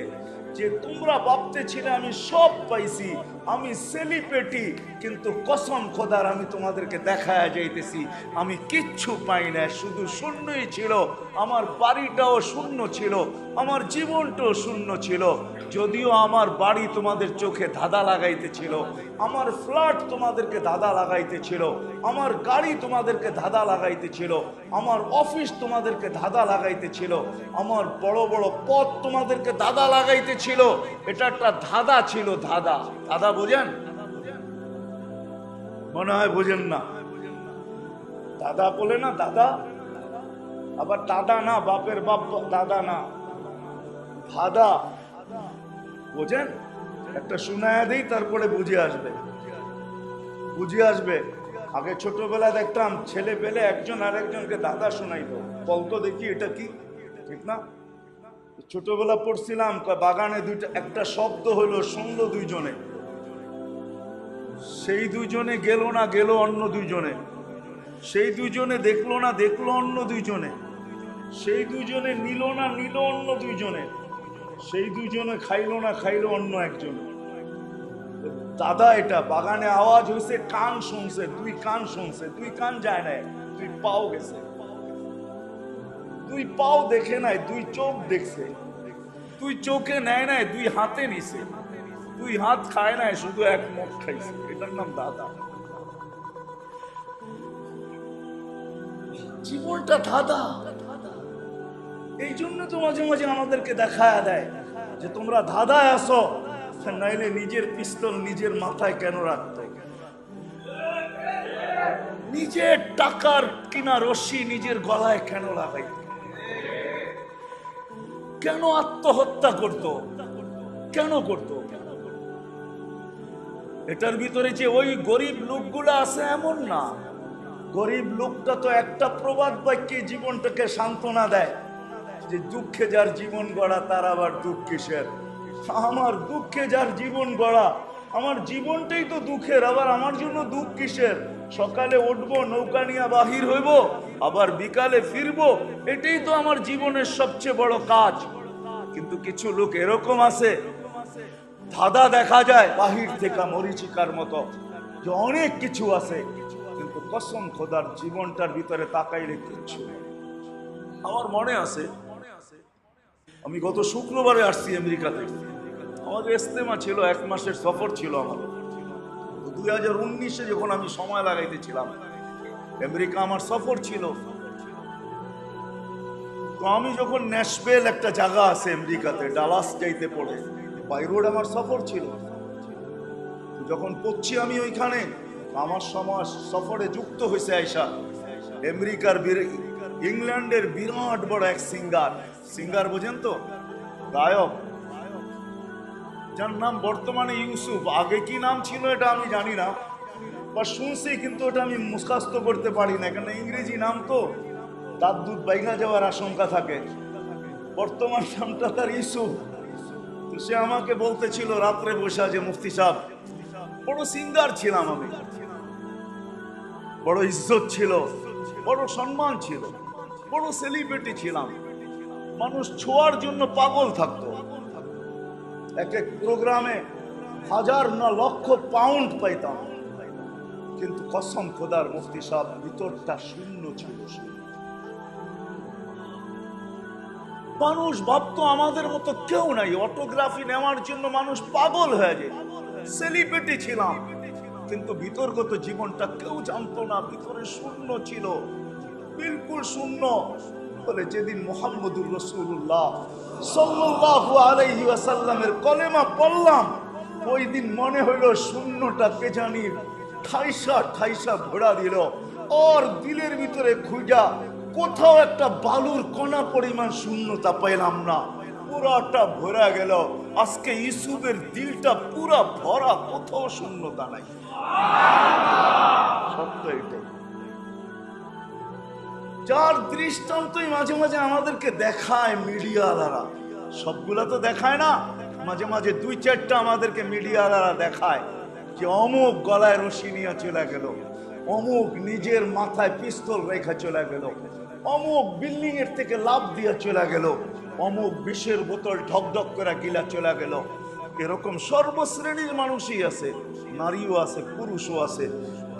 যে তোমরা ভাবতেছিলে আমি সব পাইছি, আমি সেলিব্রিটি, কিন্তু কসম খোদার আমি তোমাদেরকে দেখায় যাইতেছি আমি কিচ্ছু পাই না, শুধু শূন্যই ছিল। আমার বাড়িটাও শূন্য ছিল, আমার জীবনটাও শূন্য ছিল। যদিও আমার বাড়ি তোমাদের চোখে ধাঁধা লাগাইতেছিল, আমার ফ্ল্যাট তোমাদেরকে ধাঁধা লাগাইতেছিল, আমার গাড়ি তোমাদেরকে ধাঁধা লাগাইতেছিল, আমার অফিস তোমাদেরকে ধাঁধা লাগাইতেছিল, আমার বড় বড় পদ তোমাদেরকে ধাঁধা লাগাইতেছিল। এটা একটা ধাঁধা ছিল, ধাঁধা। ধাঁধা বোঝেন? মনে হয় বোঝেন না। দাদা বলে না, দাদা, আবার দাদা না, বাপের বাপ দাদা না, ধাঁধা বোঝেন? একটা শোনায় দিই, তারপরে বুঝে আসবে, বুঝে আসবে। আগে ছোটবেলায় দেখতাম ছেলে পেলে একজন আর একজনকে দাদা শোনাইতো, বলতো দেখি এটা কি, ঠিক না? ছোটবেলা পড়ছিলাম বাগানে দুইটা, একটা শব্দ হলো, শুনলো দুইজনে, সেই দুইজনে গেল না, গেল অন্য দুইজনে, সেই দুইজনে দেখলো না, দেখলো অন্য দুইজনে, সেই দুইজনে নিল না, নিল অন্য দুইজনে, সেই দুইজনে খাইলো না, খাইলো অন্য একজন। দাদা এটা বাগানে আওয়াজ হয়েছে, কান শুনছে, দুই কান শুনছে, দুই কান যায় নাই, দুই পাও গেছে, দুই পাও দেখে নাই, দুই চোখ দেখছে, দুই চোখে নেয় নাই, দুই হাতে নিছে, দুই হাত খায় নাই, শুধু এক মুখ খাইছে। এটার নাম দাদা। জীবনটা ধাঁধা। এই জন্য তো মাঝে মাঝে আমাদেরকে দেখায় দেয় যে তোমরা ধাঁধায় আসো, নাইলে নিজের পিস্তল নিজের মাথায় কেন রাখতো, নিজের টাকার কিনা রশি নিজের গলায় কেন লাগাইতো, কেন আত্মহত্যা করতো, কেন করতো? এটার ভিতরে যে ওই গরিব লোকগুলো আছে এমন না, গরিব লোকটা তো একটা প্রবাদ বাক্যে জীবনটাকে সান্ত্বনা দেয় যে দুঃখে যার জীবন গড়া তার আবার দুঃখ কিসের। আমার দুঃখে যার জীবন গড়া, আমার জীবনটাই তো দুঃখের, আবার আমার জন্য দুঃখ কিসের? সকালে উঠবো, নৌকা নিয়ে বাহির হইব, আবার বিকালে ফিরবো, এটাই তো আমার জীবনের সবচেয়ে বড় কাজ। কিন্তু কিছু লোক এরকম আছে, ধাঁধা দেখা যায় বাহির থেকে মরিচিকার মতো, যে অনেক কিছু আছে, কিন্তু কসম খোদার জীবনটার ভিতরে তাকাইলে কিচ্ছু নেই। আমার মনে আছে আমি গত শুক্রবারে আসছি আমেরিকাতে, আমাদের ইস্তেমা ছিল, 1 মাসের সফর ছিল আমার। 2019-এ যখন আমি সময় লাগাইতেছিলাম, আমেরিকা আমার সফর ছিল। তো আমি যখন ন্যাশভিল একটা জায়গা আছে আমেরিকাতে, ডালাস যাইতে পড়ে, বাই রোড আমার সফর ছিল। যখন পড়ছি আমি ওইখানে, আমার সমাজ সফরে যুক্ত হয়েছে আইসা আমেরিকার, ইংল্যান্ডের বিরাট বড় এক সিঙ্গার বোঝেন তো, গায়ক, যার নাম বর্তমানে ইউসুফ, আগে কি নাম ছিল এটা আমি জানি না, বা শুনছি, কিন্তু ওটা আমি মুখস্থ করতে পারি না, কেন ইংরেজি নাম তো। তার দুধ বাইনা যাওয়ার আশঙ্কা থাকে। বর্তমান নামটা তার ইসুফ। তো সে আমাকে বলতেছিল রাত্রে বসা যে মুফতি সাহেব, বড় সিঙ্গার ছিলাম আমি, বড় ইজ্জত ছিল, বড় সম্মান ছিল, বড় সেলিব্রিটি ছিলাম, মানুষ ছোঁয়ার জন্য পাগল থাকতো। এক এক প্রোগ্রামে হাজার না লক্ষ পাউন্ড পাইতাম, কিন্তু কসম খোদার মুফতি সাহেব ভিতরটা শূন্য ছিল। মানুষ ভাবতো আমাদের মতো কেউ নাই, অটোগ্রাফি নেওয়ার জন্য মানুষ পাগল হয়ে যায়। সেলিব্রিটি ছিলাম, কিন্তু বিতর্কত জীবনটা কেউ জানতো না, ভিতরে শূন্য ছিল, বিলকুল শূন্য। বলে যেদিন মুহাম্মদুর রাসূলুল্লাহ সাল্লাল্লাহু আলাইহি ওয়াসাল্লামের কলেমা পড়লাম, ওই দিন মনে হইল শূন্যটা কে জানি ঠাইসা ঠাইসা ভরা দিল। ওর দিলের ভিতরে খুঁজা কোথাও একটা বালুর কণা পরিমাণ শূন্যতা পাইলাম না, পুরাটা ভরা গেল। আজকে ইউসুফের দিলটা পুরা ভরা, কোথাও শূন্যতা নাই। সত্য এটাই, যার দৃষ্টান্তই মাঝে মাঝে আমাদেরকে দেখায় মিডিয়াওয়ালারা। সবগুলা তো দেখায় না, মাঝে মাঝে দুই চারটা আমাদেরকে মিডিয়াওয়ালারা দেখায় যে অমুক গলায় রশি নিয়ে চলে গেল, অমুক নিজের মাথায় পিস্তল রেখা চলে গেল, অমুক বিল্ডিং এর থেকে লাফ দিয়ে চলে গেল, অমুক বিষের বোতল ঢকঢক করে গিলা চলে গেল। এরকম সর্বশ্রেণীর মানুষই আছে, নারীও আছে, পুরুষও আছে,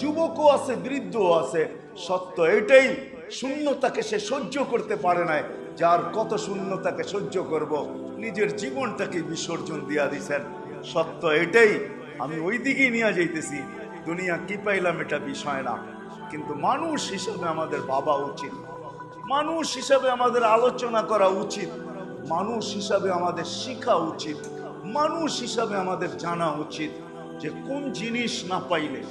যুবকও আছে, বৃদ্ধও আছে। সত্য এটাই, শূন্যতাকে সে সহ্য করতে পারে না। যার কত শূন্যতাকে সহ্য করব, নিজের জীবনটাকে বিসর্জন দিয়া দিছেন। সত্য এটাই, আমি ওই দিকেই নিয়ে যাইতেছি। দুনিয়া কি পাইলাম এটা বিষয় না, কিন্তু মানুষ হিসেবে আমাদের ভাবা উচিত, মানুষ হিসাবে আমাদের আলোচনা করা উচিত, মানুষ হিসাবে আমাদের শিখা উচিত, মানুষ হিসাবে আমাদের জানা উচিত যে কোন জিনিস না পাইলে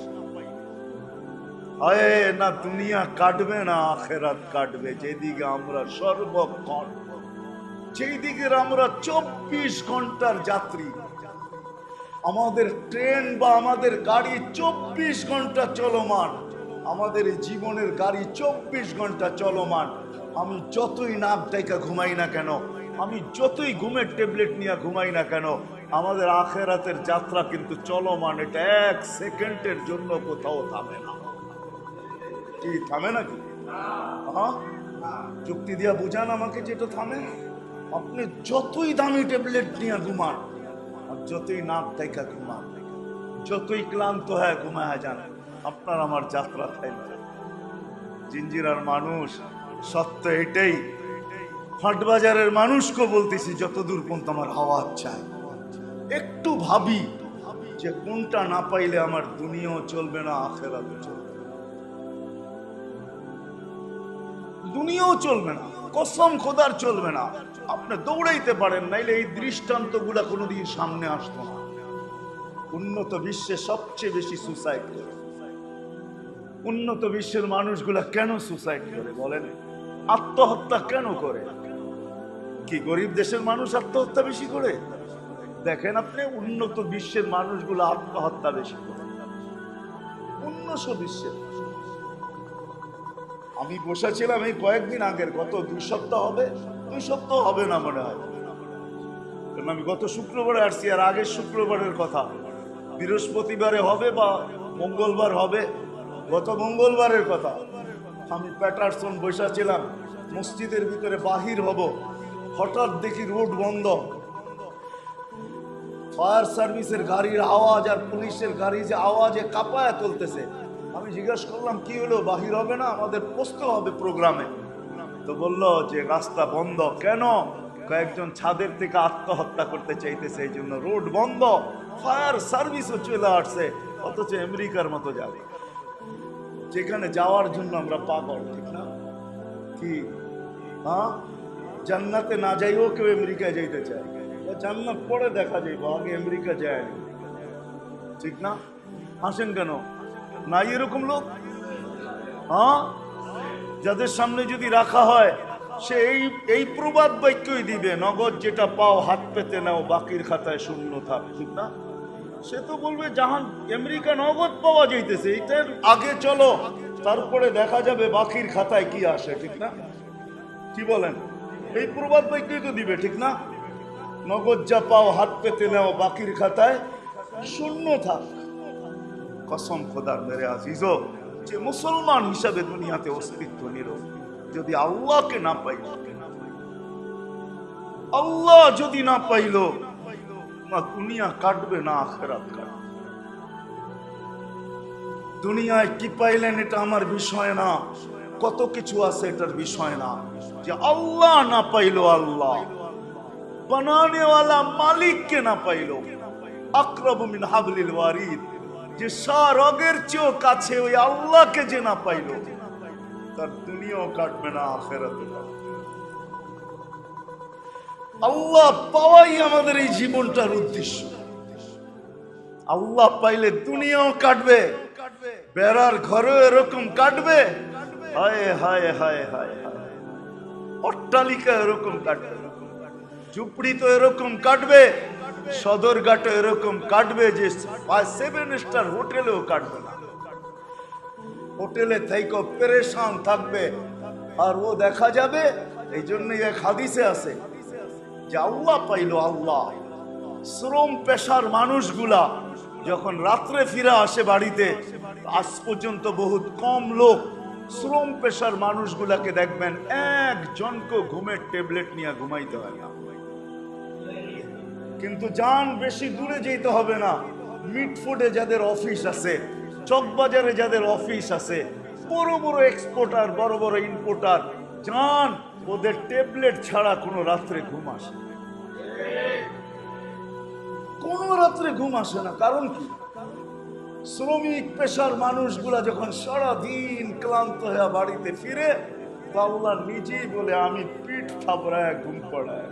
না দুনিয়া কাটবে না আখেরাত কাটবে। যেদিকে আমরা সর্বক্ষণ, যেই দিকে আমরা 24 ঘন্টার যাত্রী, আমাদের ট্রেন বা আমাদের গাড়ি 24 ঘন্টা চলমান, আমাদের এই জীবনের গাড়ি 24 ঘন্টা চলমান। আমি যতই নাক ডাইকা ঘুমাই না কেন, আমি যতই ঘুমের ট্যাবলেট নিয়ে ঘুমাই না কেন, আমাদের আখেরাতের যাত্রা কিন্তু চলমান। এটা এক সেকেন্ডের জন্য কোথাও থামে না। কি থামে নাকি? হ্যাঁ, যুক্তি দিয়া বুঝান আমাকে যেটা থামে। আপনি যতই দামি ট্যাবলেট নিয়ে ঘুমান, আর যতই নাক ডাইকা ঘুমান, যতই ক্লান্ত হয়ে ঘুমায় যান, আপনার আমার যাত্রা থামবে। জিঞ্জিরার মানুষ, সত্য এটাই। হাটবাজারের মানুষকে বলতেছি, যতদূর পর্যন্ত আমার আওয়াজ চাই, একটু ভাবি যে কোনটা না পাইলে আমার দুনিয়াও চলবে না, আখেরাতও চলবে, দুনিয়াও চলবে না, কসম খোদার চলবে না। আপনি দৌড়াইতে পারেন, নাইলে এই দৃষ্টান্ত গুলা কোনোদিন সামনে আসতো না। উন্নত বিশ্বে সবচেয়ে বেশি সুসাইড করে। উন্নত বিশ্বের মানুষগুলা কেন সুসাইড করে বলেন? আত্মহত্যা কেন করে? কি গরিব দেশের মানুষ আত্মহত্যা বেশি করে? দেখেন আপনি, উন্নত বিশ্বের মানুষগুলো আত্মহত্যা বেশি করে। উন্নত বিশ্বের, আমি বসেছিলাম এই কয়েকদিন আগের, গত 2 সপ্তাহ হবে, 2 সপ্তাহ হবে না মনে হয়, আমি গত শুক্রবারে আসছি। আর আগের শুক্রবারের কথা, বৃহস্পতিবারে হবে বা মঙ্গলবার হবে, গত মঙ্গলবারের কথা। আমি প্যাটারসন বসেছিলাম, মসজিদের ভিতরে বাহির হব, হঠাৎ দেখি রোড বন্ধ, ফায়ার সার্ভিসের গাড়ির আওয়াজ আর পুলিশের গাড়ি যে আওয়াজে কাঁপায় তুলতেছে। আমি জিজ্ঞাসা করলাম কি হলো, বাহির হবে না, আমাদের পৌঁছতে হবে প্রোগ্রামে। তো বললো যে রাস্তা বন্ধ। কেন? কয়েকজন ছাদের থেকে আত্মহত্যা করতে চাইতেছে, এই জন্য রোড বন্ধ। ফায়ার সার্ভিসও চলে আসছে, অথচ আমেরিকার মতো যাবে, যেখানে যাওয়ার জন্য আমরা পাগল, ঠিক না? কি হ্যাঁ, জান্নাতে না যাইও কেউ আমেরিকায় যাইতে চায়, জান্নাত পরে দেখা যাইব, আগে আমেরিকা যায়নি, ঠিক না? হাসেন কেন? নাই এরকম লোক? হ্যাঁ, যাদের সামনে যদি রাখা হয়, সে এই প্রবাদ বাক্যই দিবে, নগদ যেটা পাও হাত পেতে নাও, বাকির খাতায় শূন্য থাক, ঠিক না? সে তো বলবে জাহান আমেরিকা নগদ পাওয়া যাইতেছে, এইটার আগে চলো, তারপরে দেখা যাবে বাকির খাতায় কি আসে, ঠিক না? কি বলেন? এই প্রবাদ বাক্যই তো দিবে, ঠিক না? নগদ যা পাও হাত পেতে নাও, বাকির খাতায় শূন্য থাক। কসম খোদার মেরে আজিজো, যে মুসলমান হিসাবে দুনিয়াতে অস্তিত্ব নিল, যদি আল্লাহকে না পাইল, আল্লাহ যদি না পাইল, না দুনিয়া কাটবে না আখিরাত কাটবে। দুনিয়ায় কি পাইলেন এটা আমার বিষয় না, কত কিছু আছে এটার বিষয় না। যে আল্লাহ না পাইল, আল্লাহ বানানেওয়ালা মালিককে না পাইল, আকরাবু মিন হাবলিল ওয়ারিদ, যে রগের চেয়েও কাছে ওই আল্লাহকে যে না পাইল, তার দুনিয়াও কাটবে না আখিরাতও কাটবে। আল্লাহ পাওয়াই আমাদের এই জীবনটার উদ্দেশ্য। আল্লাহ পাইলে দুনিয়াও কাটবে, বেড়ার ঘরেও এরকম কাটবে, হায় হায় হায় হায় হায়, অট্টালিকা এরকম কাটবে, ঝুপড়ি তো এরকম কাটবে, সদরঘাটে এরকম কাটবে যে 7 স্টার হোটেলেও কাটবে না। হোটেলে থেকে পেরেশান থাকবে, আর ও দেখা যাবে। এই জন্যই এক হাদিসে আছে যে আল্লাহ পাইল, আল্লাহ শ্রম পেশার মানুষগুলা যখন রাত্রে ফিরে আসে বাড়িতে, আজ পর্যন্ত বহুত কম লোক শ্রম পেশার মানুষগুলাকে দেখবেন একজনকে ঘুমের ট্যাবলেট নিয়ে ঘুমাইতে হয় না। কিন্তু যান বেশি দূরে যেতে হবে না, মিটফুডে যাদের অফিস আছে, চকবাজারে যাদের অফিস আছে, বড় বড় এক্সপোর্টার, বড় বড় ইম্পোর্টার, যান ওদের ট্যাবলেট ছাড়া কোনো রাত্রে ঘুম আসে না, কোনো রাত্রে ঘুম আসে না। কারণ কি? শ্রমিক পেশার মানুষগুলা যখন সারাদিন ক্লান্ত হয়ে বাড়িতে ফিরে, আল্লাহ নিজেই বলে আমি পিঠ থাবড়ায় ঘুম পড়ায়,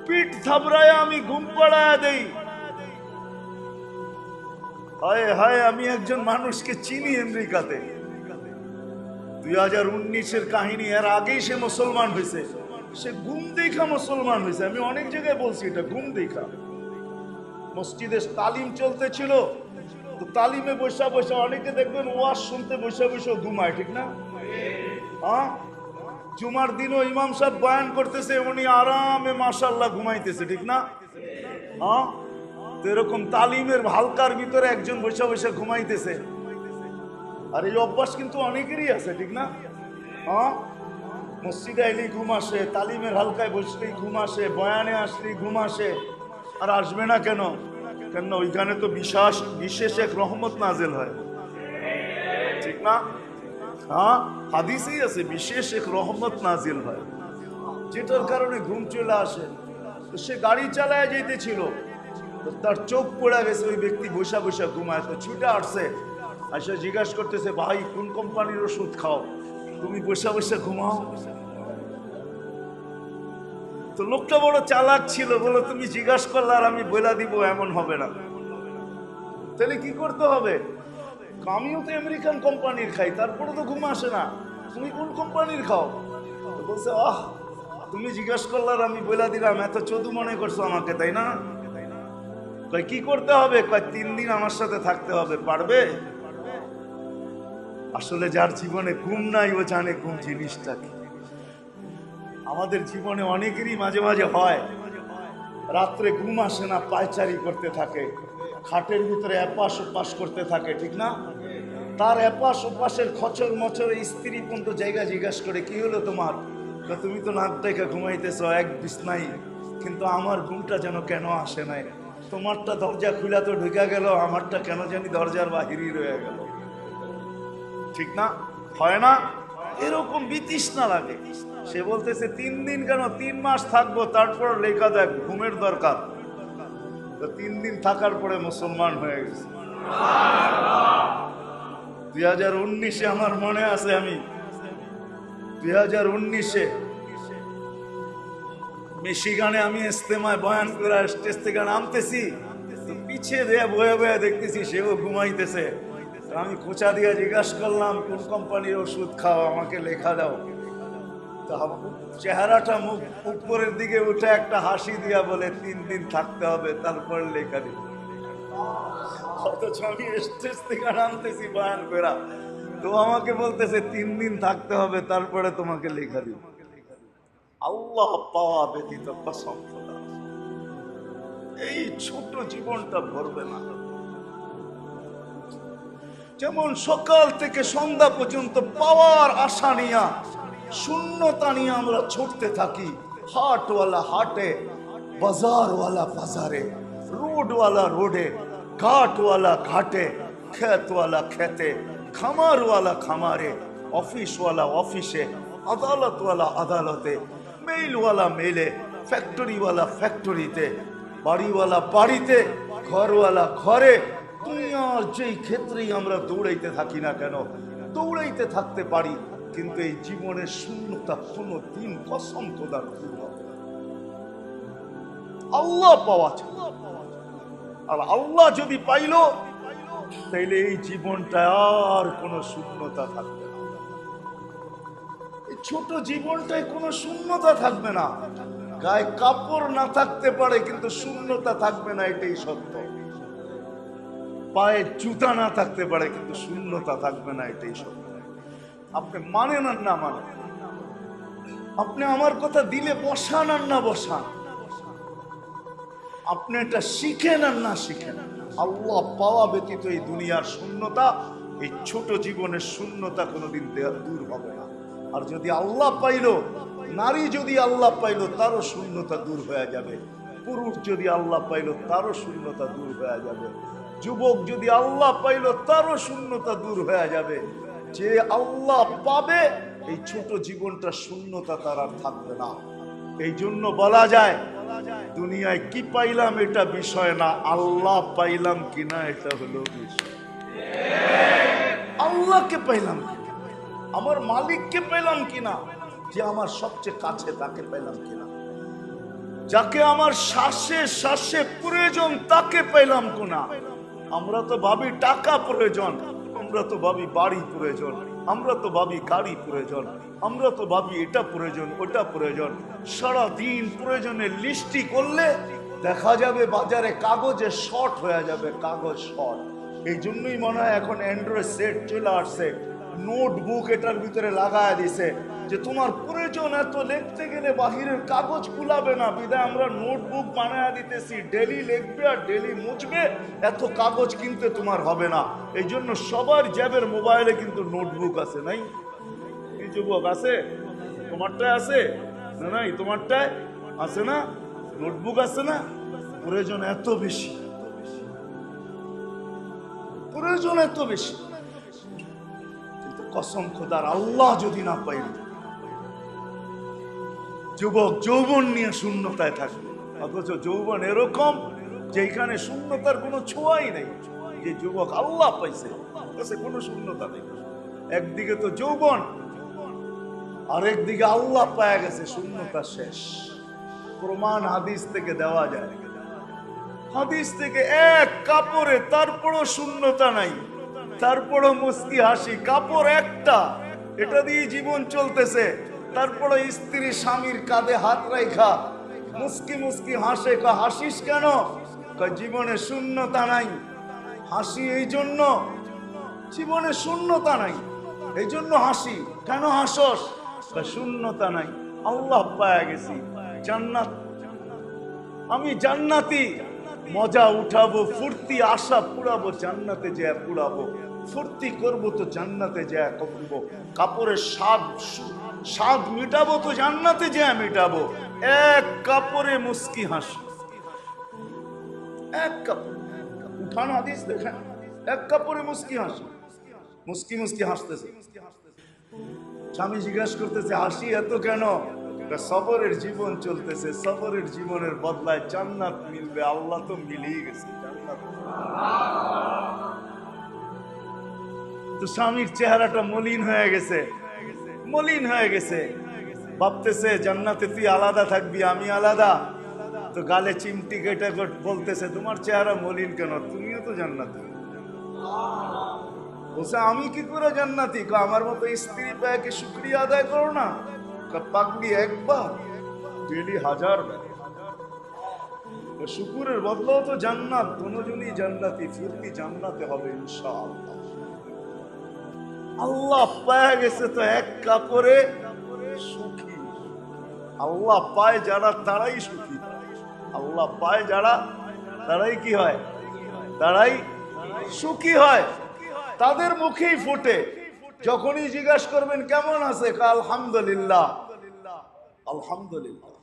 পিঠ থাবড়ায় আমি ঘুম পড়ায় দেই। হায় হায়, আমি একজন মানুষকে চিনি আমেরিকাতে, 2019-এর কাহিনী, এর আগেই সে মুসলমান হয়েছে। সে ঘুম দেখা মুসলমান হয়েছে। আমি অনেক জায়গায় বলছি এটা, ঘুম দেখা। মসজিদে তালিম চলতেছিল, তো তালিমে বসা বসা অনেকে দেখবেন ওয়াজ শুনতে বসা বসে ঘুমায়, ঠিক না? হ্যাঁ, জুমার দিনও ইমাম সাহেব বয়ান করতেছে, উনি আরামে মাশাআল্লাহ ঘুমাইতেছে, ঠিক না? হ্যাঁ, তো এরকম তালিমের হালকার ভিতরে একজন বসে বসে ঘুমাইতেছে। আর এই অভ্যাস কিন্তু অনেকেরই আছে, ঠিক না? হ্যাঁ, মসজিদে এলেই ঘুম আসে, তালিমের হালকায় বসলেই ঘুম আসে, বয়ানে আসলেই ঘুম আসে। আর আসবে না কেন? কেন ওইখানে তো বিশেষ এক রহমত নাজেল হয়, ঠিক না? হ্যাঁ, হাদিসেই আছে বিশেষ এক রহমত নাজিল হয়, যেটার কারণে ঘুম চলে আসে। তো সে গাড়ি চালায় যেতেছিল, তার চোখ পড়ে গেছে, ওই ব্যক্তি বসা বসা ঘুমায়। তো ছুটে আসছে, আসে জিজ্ঞাসা করতেছে, ভাই কোন কোম্পানির ওষুধ খাও, তুমি বসে বসে ঘুমাও? তো লোকটা বড় চালাক ছিল, বলো তুমি জিজ্ঞাসা করলে আর আমি বলে দিব, এমন হবে না। তাহলে কি করতে হবে? আমিও তো আমেরিকান কোম্পানির খাই, তারপরে তো ঘুম আসে না, তুমি কোন কোম্পানির খাও? বলছে, আহ তুমি জিজ্ঞাসা করলে আর আমি বলে দিলাম, এত চোদু মনে করছো আমাকে, তাই না? কয় কি করতে হবে? কয় 3 দিন আমার সাথে থাকতে হবে। পারবে? আসলে যার জীবনে ঘুম নাই ও জানে ঘুম জিনিসটা কি। আমাদের জীবনে অনেকেরই মাঝে মাঝে হয়, রাত্রে ঘুম আসে না, পায়চারি করতে থাকে, খাটের ভিতরে এপাশ ওপাশ করতে থাকে, ঠিক না? তার এপাশ ওপাশের খচর মচর স্ত্রী পর্যন্ত জায়গা জিজ্ঞাসা করে, কি হলো তোমার? তুমি তো নাক ডেকে ঘুমাইতেছ এক বিছনাই, কিন্তু আমার ঘুমটা যেন কেন আসে নাই। তোমারটা দরজা খুলা তো ঢুকে গেল, আমারটা কেন জানি দরজার বাহিরই রয়ে গেল, ঠিক না? হয় না? এরকম বিতৃষ্ণা লাগে। সে বলতেছে 3 দিন কেন, 3 মাস থাকবো, তারপর লেখা দেখ ঘুমের দরকার। তো 3 দিন থাকার পরে মুসলমান হয়ে গেছে। 2019-এ আমার মনে আছে, আমি 2019-এ মিশিগানে আমি ইস্তেমায় বয়ান করে স্টেজ থেকে নামতেছি, তো পিছিয়ে দিয়ে বয়ে বয়ে দেখতেছি সেও ঘুমাইতেছে। আমি খোঁচা দিয়ে জিজ্ঞাসা করলাম, কোন কোম্পানির ওষুধ খাও, আমাকে লেখা দাও। চেহারাটা মুখ উপরের দিকে উঠে একটা হাসি দিয়া বলে, 3 দিন থাকতে হবে, তারপর লেখা দিব। অথচ আমি স্টেজ থেকে নামতেছি বয়ান করা, তো তো আমাকে বলতেছে 3 দিন থাকতে হবে, তারপরে তোমাকে লেখা দিব। আল্লাহ পাওয়া ব্যতীত কসম খোদা, এই ছোট জীবনটা ভরবে না। যেমন সকাল থেকে সন্ধ্যা পর্যন্ত পাওয়ার আশা নিয়া, শূন্যতা নিয়ে আমরা ছুটতে থাকি। হাটওয়ালা হাটে, বাজারওয়ালা বাজারে, রোডওয়ালা রোডে, ঘাটওয়ালা ঘাটে, খেতওয়ালা খেতে, খামারওয়ালা খামারে, অফিসওয়ালা অফিসে, আদালতওয়ালা আদালতে, মেইলওয়ালা মেলে, ফ্যাক্টরিওয়ালা ফ্যাক্টরিতে, বাড়িওয়ালা বাড়িতে, ঘরওয়ালা ঘরে। দুনিয়ার যেই ক্ষেত্রেই আমরা দৌড়াইতে থাকি না কেন, দৌড়াইতে থাকতে পারি, কিন্তু এই জীবনের শূন্যতা কোনো দিন কসম খোদার দূর হবে না। আল্লাহ পাওয়া চাই, আর আল্লাহ যদি পাইলো তাইলে এই জীবনটা আর কোনো শূন্যতা থাকবে না। এই ছোট জীবনটায় কোনো শূন্যতা থাকবে না। গায়ে কাপড় না থাকতে পারে কিন্তু শূন্যতা থাকবে না, এটাই সত্য। পায়ে জুতা না থাকতে পারে কিন্তু শূন্যতা থাকবে না, এটাই সত্য। আপনি মানেন আর না মানেন, আপনি আমার কথা দিলে বসান আর না বসান, আপনি এটা শিখেন আর না শিখেন, আল্লাহ পাওয়া ব্যতীত এই দুনিয়ার শূন্যতা, এই ছোট জীবনের শূন্যতা কোনোদিন দূর হবে না। আর যদি আল্লাহ পাইলো, নারী যদি আল্লাহ পাইলো, তারও শূন্যতা দূর হয়ে যাবে। পুরুষ যদি আল্লাহ পাইলো, তারও শূন্যতা দূর হয়ে যাবে। যুবক যদি আল্লাহ পাইলো, তারও শূন্যতা দূর হয়ে যাবে। যে আল্লাহ পাবে, এই ছোট জীবনটা শূন্যতা তার আর থাকবে না। এই জন্য বলা যায়, দুনিয়ায় কি পাইলাম এটা বিষয় না, আল্লাহ পাইলাম কিনা এটা হলো বিষয়। আল্লাহকে পাইলাম কিনা, আমার মালিককে পেলাম কিনা, যে আমার সবচেয়ে কাছে তাকে পেলাম কিনা, যাকে আমার শ্বাসে শ্বাসে প্রয়োজন তাকে পেলাম কিনা। আমরা তো ভাবি টাকা প্রয়োজন, আমরা তো ভাবি বাড়ি প্রয়োজন, আমরা তো ভাবি গাড়ি প্রয়োজন, আমরা তো ভাবি এটা প্রয়োজন ওটা প্রয়োজন। সারাদিন প্রয়োজনের লিস্টি করলে দেখা যাবে বাজারে কাগজে শর্ট হয়ে যাবে, কাগজ শর্ট। এই জন্যই মনে হয় এখন অ্যান্ড্রয়েড সেট চলে আসছে, নোটবুক এটার ভিতরে লাগায় দিছে, যে তোমার প্রয়োজন এত লিখতে গেলে বাহিরের কাগজ কুলাবে না, বিধায় আমরা নোটবুক বানায় দিতেছি, ডেলি লিখবে আর ডেলি মুছবে, এত কাগজ কিনতে তোমার হবে না। এই জন্য সবার জ্যাবের মোবাইলে কিন্তু নোটবুক আছে, নাই? এই যুবক আছে, তোমারটায় আছে না? নাই, তোমারটায় আছে না? নোটবুক আছে না? প্রয়োজন এত বেশি, প্রয়োজন এত বেশি, কিন্তু কসম খোদার আল্লাহ যদি না পাইল, যুবক যৌবন নিয়ে শূন্যতায় থাকবে। অথচ যৌবন এরকম যেখানে শূন্যতার কোনো ছোঁয়াই নেই। যে যুবক আল্লাহ পাইছে, কোনো শূন্যতা নেই। একদিকে তো যৌবন, আরেকদিকে আল্লাহ পায়া গেছে, শূন্যতা শেষ। প্রমাণ হাদিস থেকে দেওয়া যায়, হাদিস থেকে এক কাপড়ে তারপরও শূন্যতা নাই, তারপরও মুস্কি হাসি, কাপড় একটা, এটা দিয়ে জীবন চলতেছে। তারপরে স্ত্রী স্বামীর কাঁধে হাত রাখা মুস্কি মুস্কি হাসে। হাসিস কেন? জীবনে শূন্যতা নাই, হাসি এই জন্য, জীবনে শূন্যতা নাই এই জন্য হাসি। কেন হাসস? শূন্যতা নাই, আল্লাহ পায়া গেছি, জান্নাত, আমি জান্নাতি, মজা উঠাবো, ফুর্তি আশা পুরাবো, জান্নাতে যা পুরাবো, ফুর্তি করবো তো জান্নাতে যা করবো, কাপড়ের স্বাদ মিটাবো তো জান্নাতে যা মিটাবো। এক কাপড়ে মুস্কি হাসি, এক কাপড় উঠানো হাদিস দেখেন, এক কাপড়ে মুস্কি হাসি, মুস্কি মুস্কি হাসতেছে। স্বামী জিজ্ঞাসা করতেছে হাসি এত কেন? সবরের জীবন চলতেছে, সবরের জীবনের বদলায় জান্নাত মিলবে। আল্লাহ তো মিলিয়ে গেছে জান্নাত। তো স্বামীর চেহারাটা মলিন হয়ে গেছে, মলিন হয়ে গেছে, ভাবতেছে জান্নাতে তুই আলাদা থাকবি, আমি আলাদা। তো গালে চিমটি কেটে বলতেছে তোমার চেহারা মলিন কেন, তুমিও তো জান্নাতি। বলছে আমি কি করে জান্নাতি? আমার মতো স্ত্রী পায় কি শুকরিয়া আদায় করো না? পাগলি একবার, ডেলি 1000 বার। শুকুরের বদলাও তো জান্নাত, দুজনই জান্নাতি, ফিরতি জান্নাতে হবে ইনশাআল্লাহ। আল্লাহ পায় গেছে তো এক কাপড়ে সুখী। আল্লাহ পায় যারা তারাই সুখী। আল্লাহ পায় যারা তারাই কি হয়? তারাই সুখী হয়। তাদের মুখেই ফুটে। যখনই জিজ্ঞাসা করবেন কেমন আছে, আলহামদুলিল্লাহ, আলহামদুলিল্লাহ।